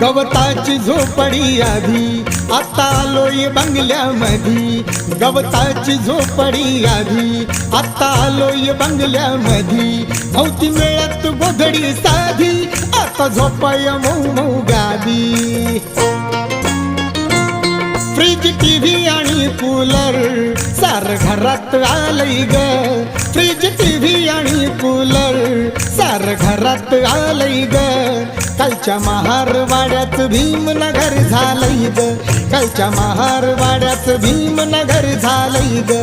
गवताची झोपडी आधी, आता आलोय बंगल्यामधी. गवताची झोपडी आधी, आता आलोय बंगल्यामधी. नव्हती मिळत गोधडी साधी, आता झोपाय मऊ मऊ गादी. फ्रीज, टीव्ही आणि कूलर सार घरात आलंय ग. फ्रीज, टीव्ही आणि कूलर सार घरात आलंय ग. कालच्या महारवाड्यात भीमनगर झालंय ग. कालच्या महारवाड्यात भीमनगर झालंय ग.